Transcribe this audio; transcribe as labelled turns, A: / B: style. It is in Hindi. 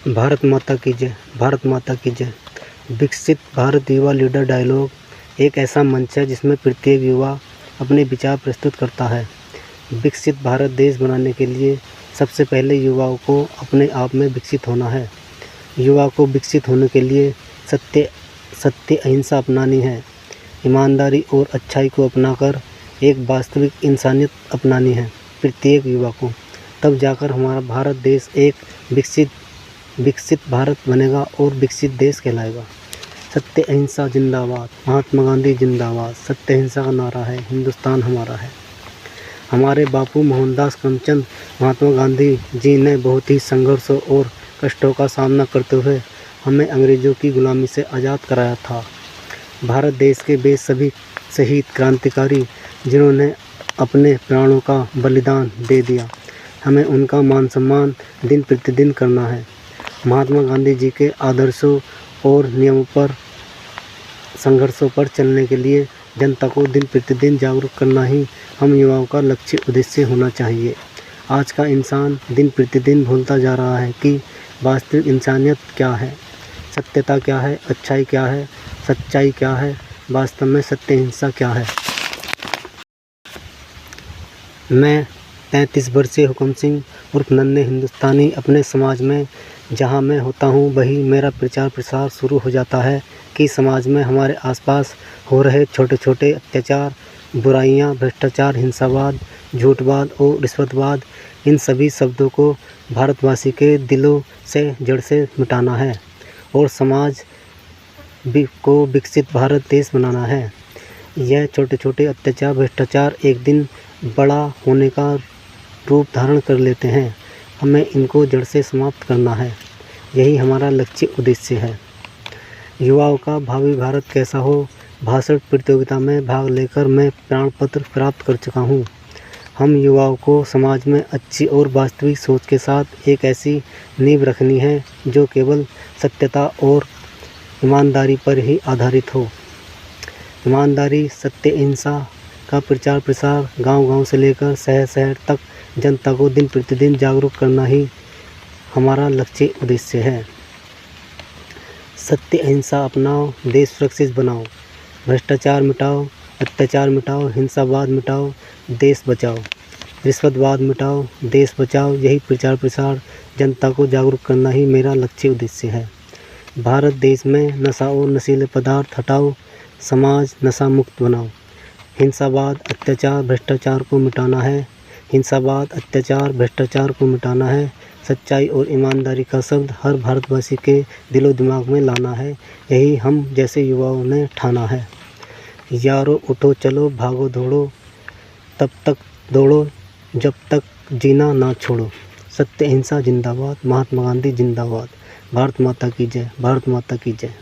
A: भारत माता की जय। भारत माता की जय। विकसित भारत युवा लीडर डायलॉग एक ऐसा मंच है जिसमें प्रत्येक युवा अपने विचार प्रस्तुत करता है। विकसित भारत देश बनाने के लिए सबसे पहले युवाओं को अपने आप में विकसित होना है। युवा को विकसित होने के लिए सत्य अहिंसा अपनानी है। ईमानदारी और अच्छाई को अपनाकर एक वास्तविक इंसानियत अपनानी है प्रत्येक युवा को। तब जाकर हमारा भारत देश एक विकसित भारत बनेगा और विकसित देश कहलाएगा। सत्य अहिंसा जिंदाबाद। महात्मा गांधी जिंदाबाद। सत्य अहिंसा का नारा है, हिंदुस्तान हमारा है। हमारे बापू मोहनदास करमचंद महात्मा गांधी जी ने बहुत ही संघर्षों और कष्टों का सामना करते हुए हमें अंग्रेज़ों की गुलामी से आज़ाद कराया था। भारत देश के वे सभी शहीद क्रांतिकारी जिन्होंने अपने प्राणों का बलिदान दे दिया, हमें उनका मान सम्मान दिन प्रतिदिन करना है। महात्मा गांधी जी के आदर्शों और नियमों पर संघर्षों पर चलने के लिए जनता को दिन प्रतिदिन जागरूक करना ही हम युवाओं का लक्ष्य उद्देश्य होना चाहिए। आज का इंसान दिन प्रतिदिन भूलता जा रहा है कि वास्तविक इंसानियत क्या है, सत्यता क्या है, अच्छाई क्या है, सच्चाई क्या है, वास्तव में सत्य अहिंसा क्या है। मैं 33 वर्षीय हुकम सिंह उर्फ नन्हे हिंदुस्तानी अपने समाज में जहां मैं होता हूं वहीं मेरा प्रचार प्रसार शुरू हो जाता है कि समाज में हमारे आसपास हो रहे छोटे छोटे अत्याचार, बुराइयां, भ्रष्टाचार, हिंसावाद, झूठवाद और रिश्वतवाद, इन सभी शब्दों को भारतवासी के दिलों से जड़ से मिटाना है और समाज को विकसित भारत देश बनाना है। यह छोटे छोटे अत्याचार, भ्रष्टाचार एक दिन बड़ा होने का रूप धारण कर लेते हैं। हमें इनको जड़ से समाप्त करना है, यही हमारा लक्ष्य उद्देश्य है। युवाओं का भावी भारत कैसा हो भाषण प्रतियोगिता में भाग लेकर मैं प्रमाण पत्र प्राप्त कर चुका हूँ। हम युवाओं को समाज में अच्छी और वास्तविक सोच के साथ एक ऐसी नींव रखनी है जो केवल सत्यता और ईमानदारी पर ही आधारित हो। ईमानदारी, सत्य, अहिंसा का प्रचार प्रसार गांव-गांव से लेकर शहर-शहर तक जनता को दिन प्रतिदिन जागरूक करना ही हमारा लक्ष्य उद्देश्य है। सत्य अहिंसा अपनाओ, देश सुरक्षित बनाओ, भ्रष्टाचार मिटाओ, अत्याचार मिटाओ, हिंसावाद मिटाओ, देश बचाओ, रिश्वतवाद मिटाओ, देश बचाओ, यही प्रचार प्रसार जनता को जागरूक करना ही मेरा लक्ष्य उद्देश्य है। भारत देश में नशा और नशीले पदार्थ हटाओ, समाज नशा मुक्त बनाओ। हिंसावाद, अत्याचार, भ्रष्टाचार को मिटाना है। हिंसावाद, अत्याचार, भ्रष्टाचार को मिटाना है। सच्चाई और ईमानदारी का शब्द हर भारतवासी के दिलो दिमाग में लाना है, यही हम जैसे युवाओं ने ठाना है। यारो उठो चलो भागो दौड़ो, तब तक दौड़ो जब तक जीना ना छोड़ो। सत्य अहिंसा जिंदाबाद। महात्मा गांधी जिंदाबाद। भारत माता की जय। भारत माता की जय।